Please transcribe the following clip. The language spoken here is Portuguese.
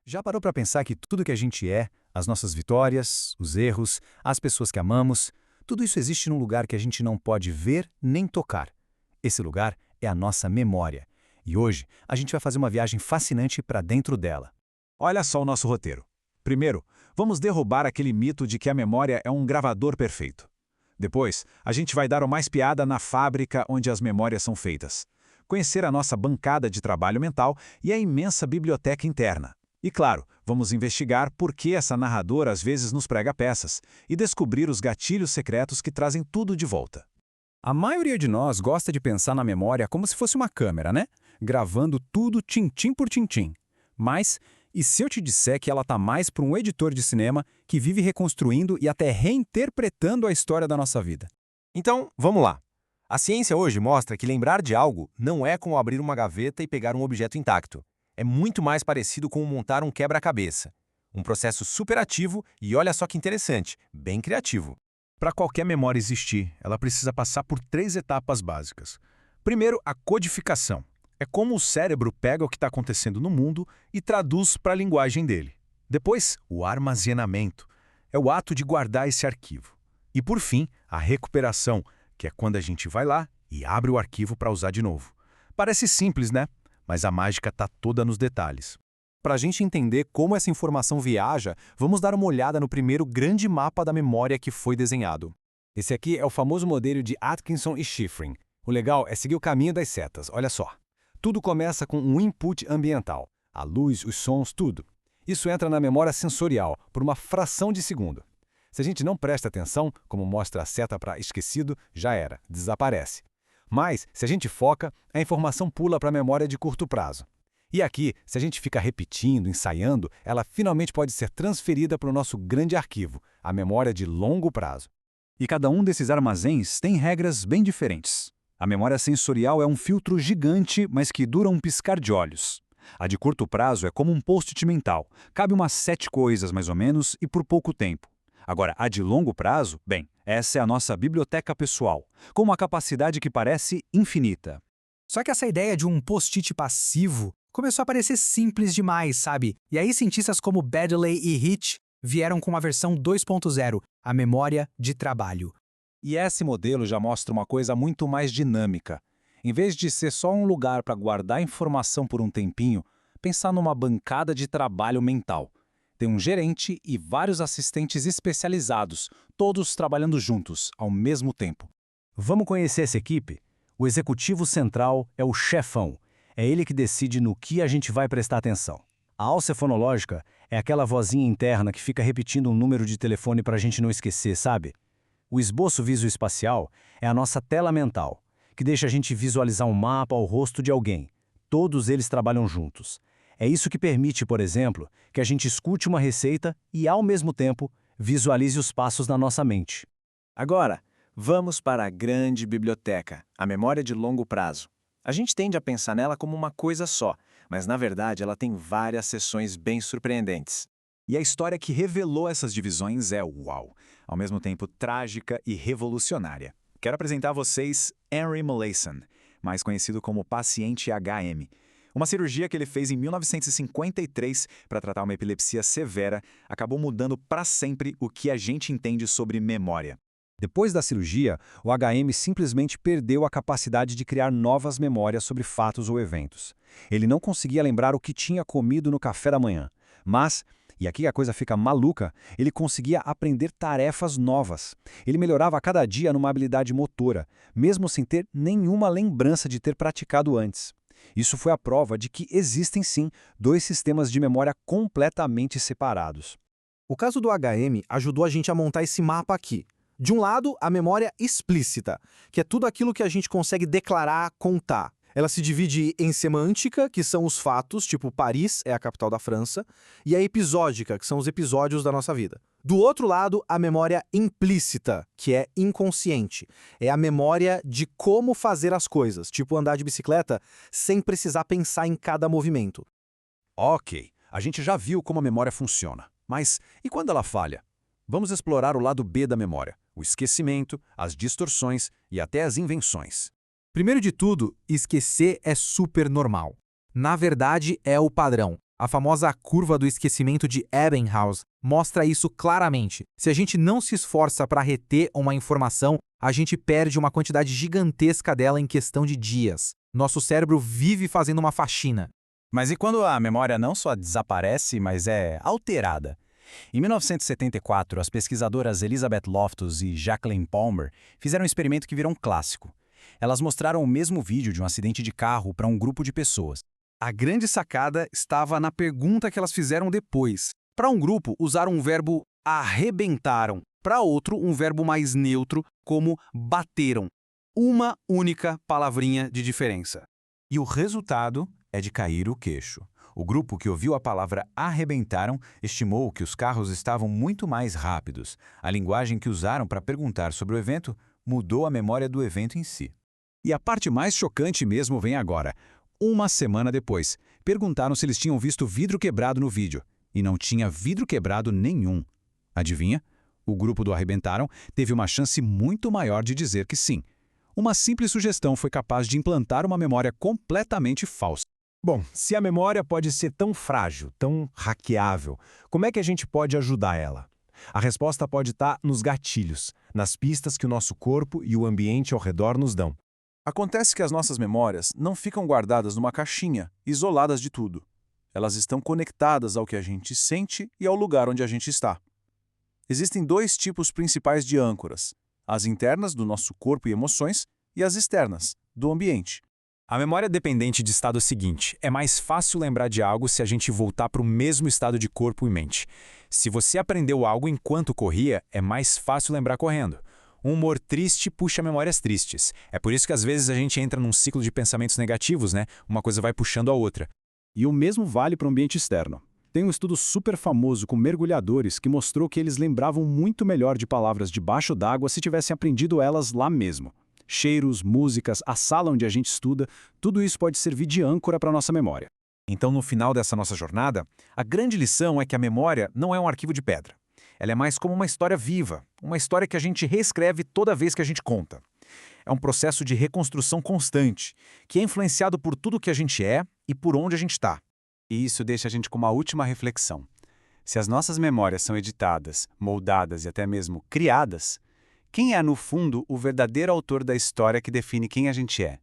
Já parou para pensar que tudo que a gente é, as nossas vitórias, os erros, as pessoas que amamos, tudo isso existe num lugar que a gente não pode ver nem tocar. Esse lugar é a nossa memória. E hoje a gente vai fazer uma viagem fascinante para dentro dela. Olha só o nosso roteiro. Primeiro, vamos derrubar aquele mito de que a memória é um gravador perfeito. Depois, a gente vai dar uma espiada na fábrica onde as memórias são feitas. Conhecer a nossa bancada de trabalho mental e a imensa biblioteca interna. E claro, vamos investigar por que essa narradora às vezes nos prega peças e descobrir os gatilhos secretos que trazem tudo de volta. A maioria de nós gosta de pensar na memória como se fosse uma câmera, né? Gravando tudo tintim por tintim. Mas, e se eu te disser que ela tá mais para um editor de cinema que vive reconstruindo e até reinterpretando a história da nossa vida? Então, vamos lá. A ciência hoje mostra que lembrar de algo não é como abrir uma gaveta e pegar um objeto intacto. É muito mais parecido com montar um quebra-cabeça. Um processo superativo e olha só que interessante, bem criativo. Para qualquer memória existir, ela precisa passar por 3 etapas básicas. Primeiro, a codificação. É como o cérebro pega o que está acontecendo no mundo e traduz para a linguagem dele. Depois, o armazenamento. É o ato de guardar esse arquivo. E por fim, a recuperação, que é quando a gente vai lá e abre o arquivo para usar de novo. Parece simples, né? Mas a mágica está toda nos detalhes. Para a gente entender como essa informação viaja, vamos dar uma olhada no primeiro grande mapa da memória que foi desenhado. Esse aqui é o famoso modelo de Atkinson e Shiffrin. O legal é seguir o caminho das setas, olha só. Tudo começa com um input ambiental, a luz, os sons, tudo. Isso entra na memória sensorial por uma fração de segundo. Se a gente não presta atenção, como mostra a seta para esquecido, já era, desaparece. Mas, se a gente foca, a informação pula para a memória de curto prazo. E aqui, se a gente fica repetindo, ensaiando, ela finalmente pode ser transferida para o nosso grande arquivo, a memória de longo prazo. E cada um desses armazéns tem regras bem diferentes. A memória sensorial é um filtro gigante, mas que dura um piscar de olhos. A de curto prazo é como um post-it mental. Cabe umas 7 coisas, mais ou menos, e por pouco tempo. Agora, a de longo prazo, bem, essa é a nossa biblioteca pessoal, com uma capacidade que parece infinita. Só que essa ideia de um post-it passivo começou a parecer simples demais, sabe? E aí cientistas como Baddeley e Hitch vieram com a versão 2.0, a memória de trabalho. E esse modelo já mostra uma coisa muito mais dinâmica. Em vez de ser só um lugar para guardar informação por um tempinho, pensar numa bancada de trabalho mental. Tem um gerente e vários assistentes especializados, todos trabalhando juntos, ao mesmo tempo. Vamos conhecer essa equipe? O executivo central é o chefão. É ele que decide no que a gente vai prestar atenção. A alça fonológica é aquela vozinha interna que fica repetindo um número de telefone para a gente não esquecer, sabe? O esboço visoespacial é a nossa tela mental, que deixa a gente visualizar um mapa ao rosto de alguém. Todos eles trabalham juntos. É isso que permite, por exemplo, que a gente escute uma receita e, ao mesmo tempo, visualize os passos na nossa mente. Agora, vamos para a grande biblioteca, a memória de longo prazo. A gente tende a pensar nela como uma coisa só, mas na verdade ela tem várias seções bem surpreendentes. E a história que revelou essas divisões é uau, ao mesmo tempo trágica e revolucionária. Quero apresentar a vocês Henry Molaison, mais conhecido como paciente HM. Uma cirurgia que ele fez em 1953 para tratar uma epilepsia severa acabou mudando para sempre o que a gente entende sobre memória. Depois da cirurgia, o HM simplesmente perdeu a capacidade de criar novas memórias sobre fatos ou eventos. Ele não conseguia lembrar o que tinha comido no café da manhã. Mas, e aqui a coisa fica maluca, ele conseguia aprender tarefas novas. Ele melhorava a cada dia numa habilidade motora, mesmo sem ter nenhuma lembrança de ter praticado antes. Isso foi a prova de que existem sim 2 sistemas de memória completamente separados. O caso do HM ajudou a gente a montar esse mapa aqui. De um lado, a memória explícita, que é tudo aquilo que a gente consegue declarar, contar. Ela se divide em semântica, que são os fatos, tipo Paris é a capital da França, e a episódica, que são os episódios da nossa vida. Do outro lado, a memória implícita, que é inconsciente. É a memória de como fazer as coisas, tipo andar de bicicleta, sem precisar pensar em cada movimento. Ok, a gente já viu como a memória funciona. Mas e quando ela falha? Vamos explorar o lado B da memória, o esquecimento, as distorções e até as invenções. Primeiro de tudo, esquecer é super normal. Na verdade, é o padrão. A famosa curva do esquecimento de Ebbinghaus mostra isso claramente. Se a gente não se esforça para reter uma informação, a gente perde uma quantidade gigantesca dela em questão de dias. Nosso cérebro vive fazendo uma faxina. Mas e quando a memória não só desaparece, mas é alterada? Em 1974, as pesquisadoras Elizabeth Loftus e Jacqueline Palmer fizeram um experimento que virou um clássico. Elas mostraram o mesmo vídeo de um acidente de carro para um grupo de pessoas. A grande sacada estava na pergunta que elas fizeram depois. Para um grupo, usaram um verbo arrebentaram. Para outro, um verbo mais neutro, como bateram. Uma única palavrinha de diferença. E o resultado é de cair o queixo. O grupo que ouviu a palavra arrebentaram estimou que os carros estavam muito mais rápidos. A linguagem que usaram para perguntar sobre o evento mudou a memória do evento em si. E a parte mais chocante mesmo vem agora. Uma semana depois, perguntaram se eles tinham visto vidro quebrado no vídeo. E não tinha vidro quebrado nenhum. Adivinha? O grupo do Arrebentaram teve uma chance muito maior de dizer que sim. Uma simples sugestão foi capaz de implantar uma memória completamente falsa. Bom, se a memória pode ser tão frágil, tão hackeável, como é que a gente pode ajudar ela? A resposta pode estar nos gatilhos, nas pistas que o nosso corpo e o ambiente ao redor nos dão. Acontece que as nossas memórias não ficam guardadas numa caixinha, isoladas de tudo. Elas estão conectadas ao que a gente sente e ao lugar onde a gente está. Existem dois tipos principais de âncoras: as internas do nosso corpo e emoções e as externas, do ambiente. A memória dependente de estado é o seguinte: é mais fácil lembrar de algo se a gente voltar para o mesmo estado de corpo e mente. Se você aprendeu algo enquanto corria, é mais fácil lembrar correndo. Um humor triste puxa memórias tristes. É por isso que às vezes a gente entra num ciclo de pensamentos negativos, né? Uma coisa vai puxando a outra. E o mesmo vale para o ambiente externo. Tem um estudo super famoso com mergulhadores que mostrou que eles lembravam muito melhor de palavras debaixo d'água se tivessem aprendido elas lá mesmo. Cheiros, músicas, a sala onde a gente estuda, tudo isso pode servir de âncora para a nossa memória. Então, no final dessa nossa jornada, a grande lição é que a memória não é um arquivo de pedra. Ela é mais como uma história viva, uma história que a gente reescreve toda vez que a gente conta. É um processo de reconstrução constante, que é influenciado por tudo que a gente é e por onde a gente está. E isso deixa a gente com uma última reflexão. Se as nossas memórias são editadas, moldadas e até mesmo criadas, quem é, no fundo, o verdadeiro autor da história que define quem a gente é?